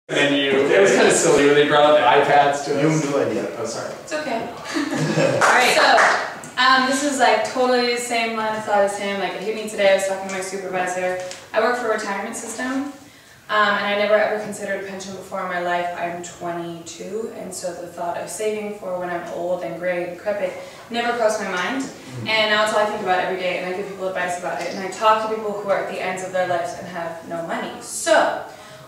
It was kind of silly when they brought out the iPads to us. You have no idea. Oh, sorry. It's okay. Alright, so this is like totally the same line of thought as him. Like it hit me today, I was talking to my supervisor. I work for a retirement system, and I never ever considered a pension before in my life. I'm 22, and so the thought of saving for when I'm old and gray and decrepit never crossed my mind. And now it's all I think about every day, and I give people advice about it. And I talk to people who are at the ends of their lives and have no money. So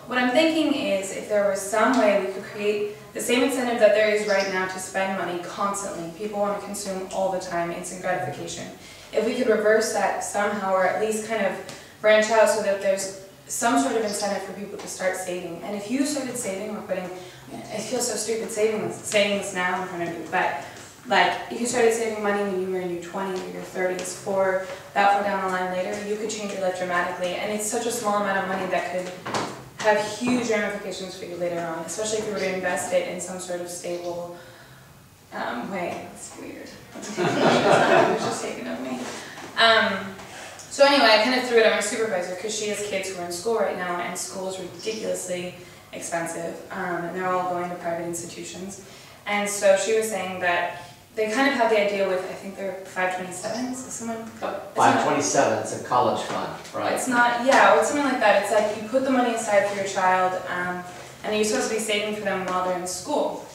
what I'm thinking is if there was some way we could create the same incentive that there is right now to spend money constantly. People want to consume all the time, instant gratification. If we could reverse that somehow, or at least kind of branch out so that there's some sort of incentive for people to start saving. And if you started saving or putting, it feels so stupid saying this now in front of you, but like if you started saving money when you were in your 20s or your 30s for that far down the line later, you could change your life dramatically. And it's such a small amount of money that could have huge ramifications for you later on, especially if you were to invest it in some sort of stable way. It's weird. It's just taken of me. So anyway, I kind of threw it at my supervisor because she has kids who are in school right now, and school is ridiculously expensive, and they're all going to private institutions. And so she was saying that they kind of have the idea with, I think they're 527s. Is someone? 527. It's a college fund, right? It's not. Yeah, or it's something like that. It's like you put the money aside for your child, and you're supposed to be saving for them while they're in school.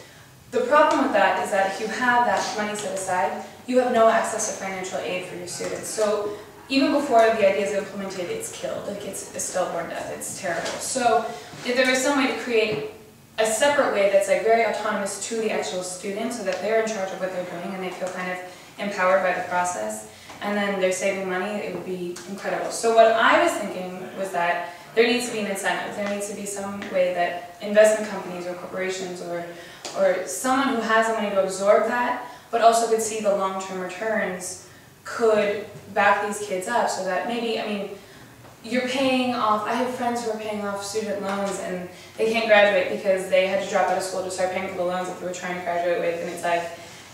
The problem with that is that if you have that money set aside, you have no access to financial aid for your students. So even before the idea is implemented, it's killed. Like it's a stillborn death. It's terrible. So if there was some way to create a separate way that's like very autonomous to the actual student so that they're in charge of what they're doing and they feel kind of empowered by the process, and then they're saving money, it would be incredible. So what I was thinking was that there needs to be an incentive. There needs to be some way that investment companies or corporations or someone who has the money to absorb that but also could see the long-term returns could back these kids up so that maybe, I mean, you're paying off, I have friends who are paying off student loans and they can't graduate because they had to drop out of school to start paying for the loans that they were trying to graduate with, and it's like,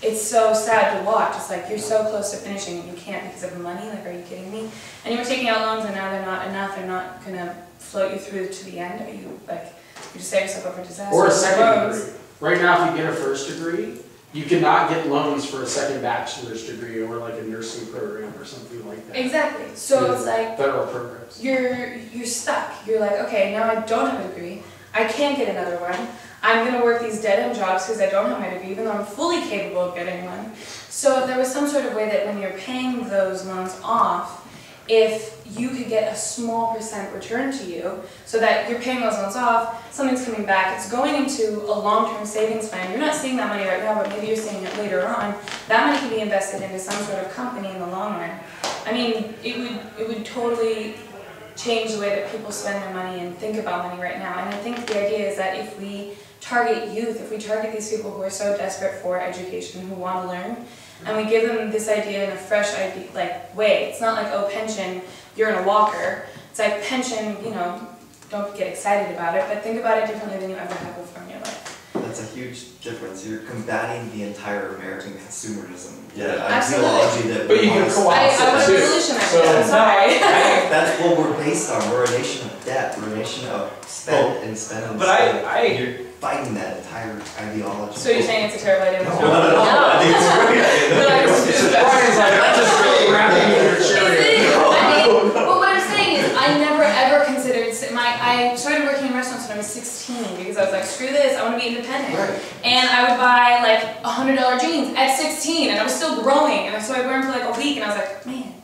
it's so sad to watch. It's like, you're so close to finishing and you can't because of money, like, are you kidding me? And you were taking out loans and now they're not enough, they're not going to float you through to the end. Are you, like, you just set yourself up for disaster? Or a second degree. Right now, if you get a first degree, you cannot get loans for a second bachelor's degree or like a nursing program or something like that. Exactly. So it's like federal programs. You're stuck. You're like, okay, now I don't have a degree. I can't get another one. I'm going to work these dead-end jobs because I don't have my degree, even though I'm fully capable of getting one. So if there was some sort of way that when you're paying those loans off, if you could get a small % return to you, so that you're paying those loans off, something's coming back, it's going into a long-term savings plan. You're not seeing that money right now, but maybe you're seeing it later on. That money can be invested into some sort of company in the long run. I mean, it would totally change the way that people spend their money and think about money right now. And I think the idea is that if we target youth, if we target these people who are so desperate for education, who want to learn, and we give them this idea in a fresh idea, like, way. It's not like, oh, pension, you're in a walker. It's like, pension, you know, don't get excited about it, but think about it differently than you ever have before in your life. That's a huge difference. You're combating the entire American consumerism. Yeah, ideology that but you can co-opt I want to revolutionize it. I'm sorry. That's what we're based on. We're a nation of debt. We're a nation of spend and spend and but spend. you're fighting that entire ideology. So you're saying it's a terrible idea? No. I think it's a great idea. Brian's like, I'm just really wrapping in your chariot. But what I'm saying is, I never ever considered, I started working in restaurants when I was 16 because I was like, screw this, I want to be independent. Right. And I would buy like $100 jeans at 16 and I was still growing, and so I wore them for like a week and I was like, man,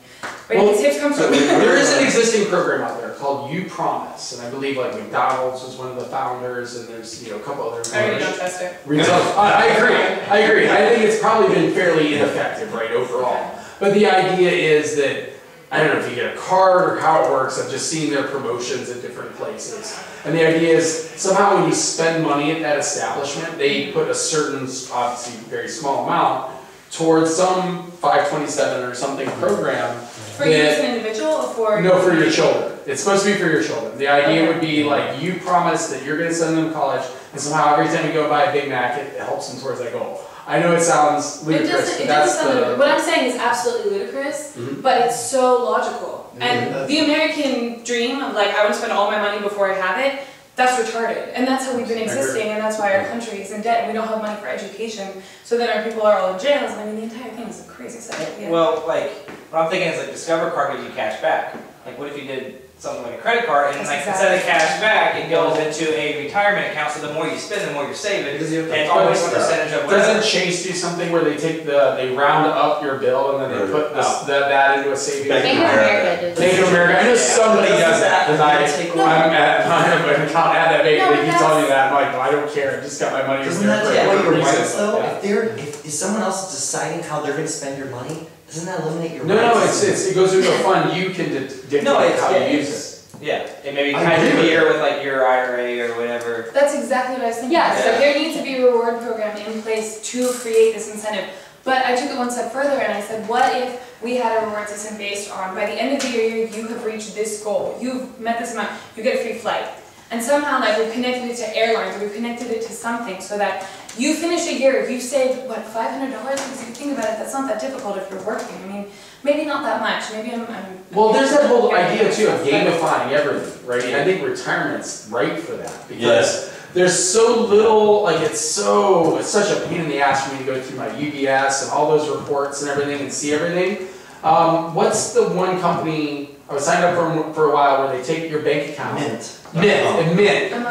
where did these hips come from? There is an existing program out there called You Promise, and I believe like McDonald's was one of the founders, and there's a couple other. I really don't trust it. I agree. I think it's probably been fairly ineffective, right, overall. Okay. But the idea is that, I don't know if you get a card or how it works, I've just seen their promotions at different places. And the idea is somehow when you spend money at that establishment, they put a certain, obviously very small amount, towards some 527 or something program. For you as an individual or for? No, for your children. It's supposed to be for your children. The idea would be like, you promise that you're going to send them to college, and somehow every time you go buy a Big Mac, it helps them towards that goal. I know it sounds ludicrous, but that's the... What I'm saying is absolutely ludicrous, but it's so logical. And the American dream of like, I want to spend all my money before I have it, That's retarded, and that's how we've been existing, and that's why our country is in debt, and we don't have money for education, so then our people are all in jails, and I mean, the entire thing is a crazy setup. Yeah. Well, like, what I'm thinking is like Discover Card gives you cash back. Like, what if you did something like a credit card, and like instead of cash back, it goes into a retirement account, so the more you spend, the more you're saving, and it's always a percentage of whatever. Doesn't Chase do something where they take they round up your bill and then they put that into a savings Bank account? of America does. Bank of America. I know somebody does that because I'm at an account at that bank. No, They keep telling me that. I'm like, well, I don't care. I just got my money. Doesn't that take away your rights though? Yeah. If someone else is deciding how they're gonna spend your money, doesn't that eliminate your No, rights? it goes into a fund. You can dictate how you use it. Yeah, and maybe kind of gear with like your IRA or whatever. That's exactly what I was thinking. Yeah. So there needs to be a reward program in place to create this incentive. But I took it one step further and I said, what if we had a reward system based on, by the end of the year, you have reached this goal, you've met this amount, you get a free flight. And somehow, like, we've connected it to airlines, or we've connected it to something so that you finish a year, you've saved, what, $500? Because if you think about it, that's not that difficult if you're working. I mean, maybe not that much. Maybe I'm Well, there's that whole idea too of gamifying everything, right? And I think retirement's right for that because there's so little, like it's such a pain in the ass for me to go through my UBS and all those reports and everything and see everything. What's the one company I was signed up for a while where they take your bank account? Mint.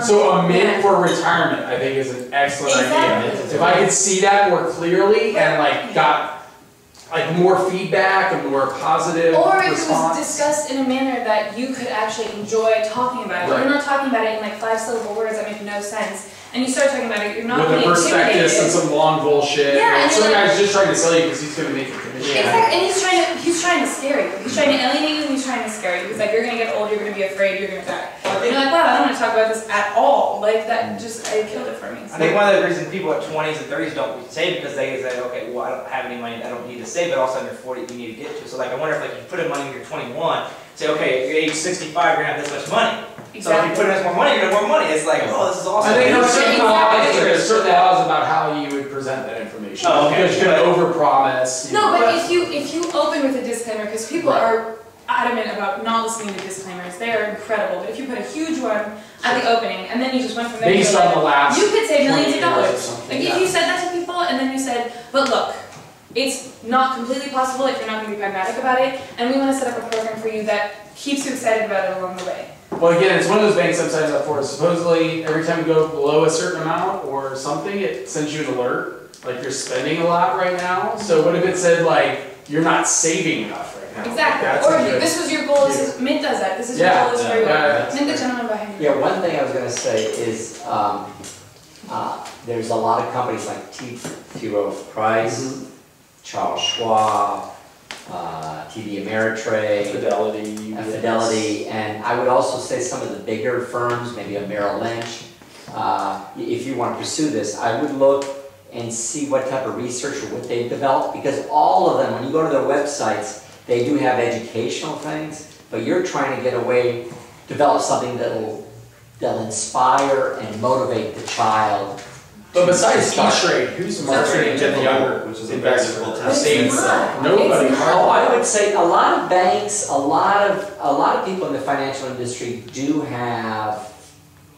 So a mint for retirement, I think, is an excellent idea. If I could see that more clearly and like got like more feedback and more positive or if response. it was discussed in a manner that you could actually enjoy talking about it. Right. You're not talking about it in like 5-syllable words that make no sense. And you start talking about it, you're not with a being intimidated. prospectus and some long bullshit. Yeah, and some like, guy's just trying to sell you because he's going to make a commission. Exactly, and he's trying to scare you. He's trying to alienate you and he's trying to scare you. He's like, you're going to get old, you're going to be afraid, you're going to die. And you're like, wow, I don't want to talk about this at all. Like, that just, it killed it for me. I think one of the reasons people at 20s and 30s don't save because they say, okay, well, I don't have any money, I don't need to save, but also under 40 you need to get to. So like, I wonder if like you put in money when you're 21, say, okay, you're age 65, you're going to have this much money. Exactly. So if you put in this more money, you're going to have more money. It's like, oh, this is awesome. I think there's Exactly. certain laws about how you would present that information. Oh, okay. Because you're going to overpromise. No, but if you open with a disclaimer, because people are adamant about not listening to disclaimers, they are incredible. But if you put a huge one at the opening, and then you just went from there, based on the last, you could save millions of 20 years or dollars. something, Like if you said that to people, and then you said, but look, it's not completely possible if you're not going to be pragmatic about it, and we want to set up a program for you that keeps you excited about it along the way. Well, again, it's one of those banks I'm signed up for. Supposedly, every time you go below a certain amount or something, it sends you an alert, like you're spending a lot right now. So what if it said, like, you're not saving enough right now? Exactly. That's Or a good, this was your goal. This is, Mint does that. This is your goal. This is where you are. Mint, the gentleman behind you. Yeah, one thing I was gonna say is, there's a lot of companies like T. Rowe Price, Charles Schwab, TD Ameritrade, Fidelity, and I would also say some of the bigger firms, maybe a Merrill Lynch. If you want to pursue this, I would look and see what type of research or what they've developed, because all of them, when you go to their websites, they do have educational things, but you're trying to get away, develop something that'll inspire and motivate the child. but besides E-Trade, who's marketing to the younger investors? Nobody. Oh, I would say a lot of banks, a lot of people in the financial industry do have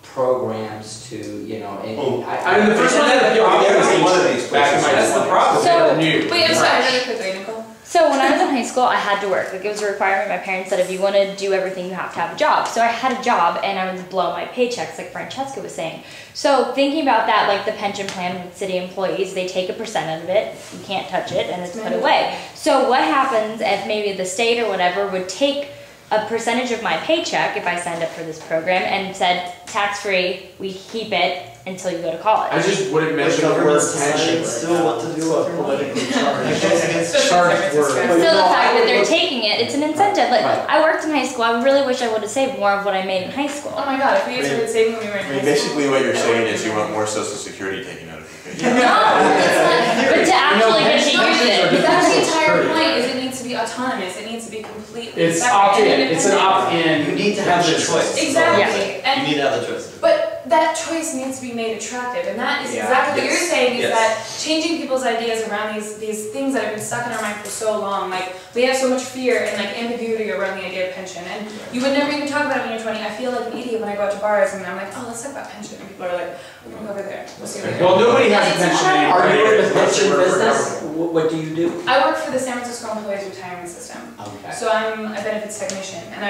programs to, you know, and I mean, the first one that appealed to me was one of these back in my That's the problem. So- Wait, I'm sorry. Really quickly, Nicole. So when I was in high school, I had to work. Like it was a requirement. My parents said if you want to do everything, you have to have a job. So I had a job and I would blow my paychecks, like Francesca was saying. So thinking about that, like the pension plan with city employees, they take a percent of it, you can't touch it, and it's put away. So what happens if maybe the state or whatever would take a percentage of my paycheck if I signed up for this program and said tax-free, we keep it until you go to college? I just wouldn't mention the word pension. Still what to do with politically Especially charged San word. Francisco. Still the fact that they're taking it, it's an incentive. Like Right. I worked in high school, I really wish I would have saved more of what I made in high school. Oh my God! If we had started saving when we were in I mean, high school. basically what you're saying is you want more Social Security taken out of your paycheck. No, it's not. But to actually get to use it. That's the entire Security. point. Is it needs to be autonomous. It needs to be completely It's separate and opt-in. It's an independent. opt-in. You need to have the choice. Exactly. You And need to have the choice. but that choice needs to be made attractive, and that is Yeah. exactly what you're saying, is Yes. that changing people's ideas around these things that have been stuck in our mind for so long. Like, we have so much fear and like ambiguity around the idea of pension, and you would never even talk about it when you're 20. I feel like an idiot when I go out to bars and I'm like, oh, let's talk about pension, and people are like, we're gonna go over there. We'll see over there. Well, nobody has a It's pension hard. anymore. Are you in the Unless pension you work for business? government. What do you do? I work for the San Francisco Employees Retirement System. Okay. So I'm a benefits technician, and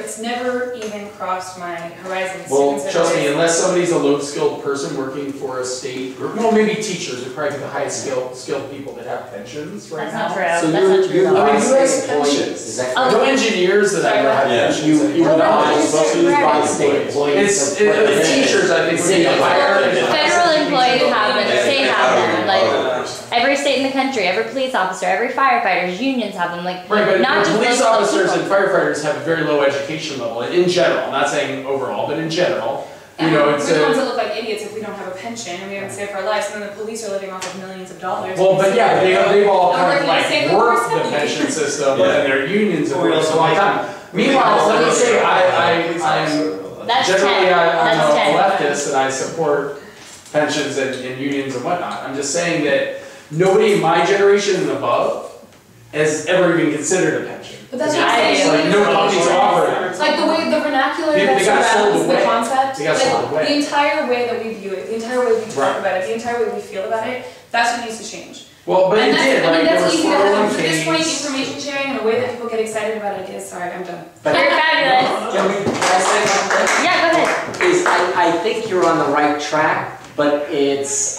it's never even crossed my horizons to Well, consider trust me, this. unless somebody's a low-skilled person working for a state, or, well, maybe teachers are probably the highest skilled people that have pensions right That's now. not true. So That's not true. you at all. I mean, who has employees, pensions? is that Oh, correct? No engineers that I know have Yeah. pensions. You anymore. advise, Well, you advise that's state employees. It's, the teachers, I think, would be higher. Federal employees have them, state have them, like Others. every state in the country, every police officer, every firefighters, unions have them, like Right, but not just police local officers people. and firefighters have a very low education level, in general, I'm not saying overall, but in general. You know, it's we're the ones a, that look like idiots if we don't have a pension and we haven't saved for our lives, and then the police are living off of millions of dollars. well, but yeah, they've all Or kind we're of gonna save like them worked for the 70. pension system, but Yeah. then their unions have Or we worked also a long like- time. Meanwhile, let me say, I'm That's generally, 10. I'm That's a 10. leftist and I support pensions and unions and whatnot. I'm just saying that nobody in my generation and above has ever even considered a pension. But that's It's what I'm saying. like no companies offer it. It's like the way, the vernacular They that got sold surrounds the away. concept, They got sold like away. the entire way that we view it, the entire way we talk Right. about it, the entire way we feel about it, that's what needs to change. Well, but And it that's, did, I mean, right? There that's was easy to have, at this point, 401ks. information sharing and a way that people get excited about ideas. Sorry, I'm done. But You're fabulous. can I say something? Yeah, go ahead. I think you're on the right track, but it's,